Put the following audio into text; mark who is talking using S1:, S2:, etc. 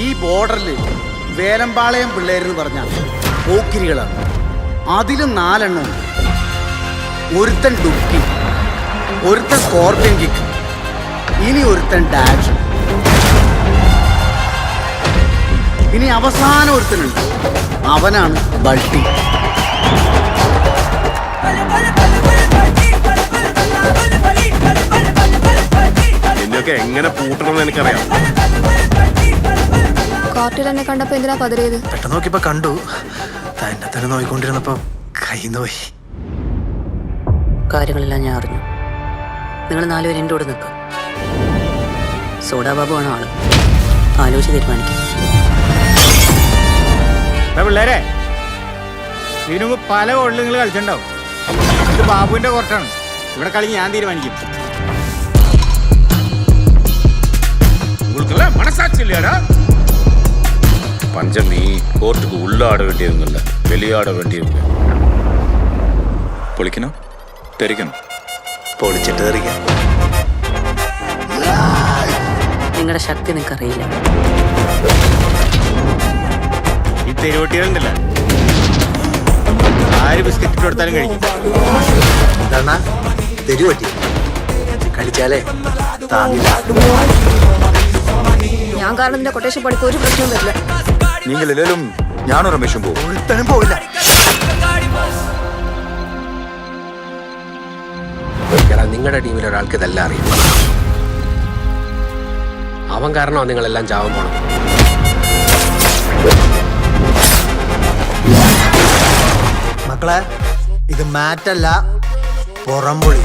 S1: ഈ ബോർഡറിൽ വേലമ്പാളയം പിള്ളേരെന്ന് പറഞ്ഞാൽ പോക്കിരികളാണ്. അതിലും 4 എണ്ണം. ഒരുത്തൻ ഡുക്കി, ഒരുത്തൻ സ്കോർപ്പിയൻ കിക്ക്, ഇനി ഒരുത്തൻ ഡാഷ്, ഇനി അവസാനം ഒരുത്തനുണ്ട്, അവനാണ് ബൾട്ടി.
S2: നിന്നൊക്കെ എങ്ങനെ പൂട്ടണമെന്ന് എനിക്കറിയാം.
S3: കോർട്ടിൽ എന്നെ കണ്ടപ്പോ എന്തിനാ പതറിയത്?
S4: പെട്ടെന്ന് നോക്കിയപ്പോ കണ്ടു, തന്നെ നോയിക്കൊണ്ടിരുന്നപ്പോ കയ്യിന്ന് പോയി.
S5: കാര്യങ്ങളെല്ലാം ഞാൻ അറിഞ്ഞു. നിങ്ങൾ 4 പേരും എൻ്റെ കൂടെ നിൽക്കുക. സോഡാബാബു ആണ് ആള്. ആലോചിച്ച് തീരുമാനിക്കും.
S6: പിള്ളേരെ, ഇതിനു മുമ്പ് പല കോളിൽ നിങ്ങൾ കളിച്ചിട്ടുണ്ടാവും. ഇത് ബാബുവിന്റെ കോർട്ടാണ്. ഇവിടെ കളി ഞാൻ തീരുമാനിക്കും.
S2: பஞ்சம் நீ கோர்ட்டுக்கு உள்ள ஆட வேண்டியதுங்க, வெளியாட வேண்டியதுங்க.
S7: പൊളിക്കണോ തെറിക്കണോ?
S4: പൊളിച്ചിട്ട് തെറിക്കാം.
S5: നിങ്ങളുടെ ശക്തി നിങ്ങൾക്കറിയില്ല.
S6: ഈ തെരുവട്ടികളുണ്ടല്ല, ആര് ബിസ്ക്കറ്റ് ഇട്ട് കൊടുത്താലും കഴിക്കും.
S4: എന്താണ് തെരുവട്ടി? കഴിച്ചാലേ താങ്ങില്ല.
S3: ഞാൻ കാരണം നിന്റെ കൊട്ടേഷൻ പണിക്ക് ഒരു പ്രശ്നവും വരില്ല.
S7: നിങ്ങൾ എല്ലാവരും ഞാനോ രമേശും പോകും.
S4: ഒരുത്തനും പോവില്ല.
S8: നിങ്ങളുടെ ടീമിൽ ഒരാൾക്ക് ഇതെല്ലാം അറിയാം. അവൻ കാരണമാണ് നിങ്ങളെല്ലാം ചാവാൻ പോണം.
S4: മക്കളെ, ഇത് മാറ്റല്ല, പുറംപൊളി.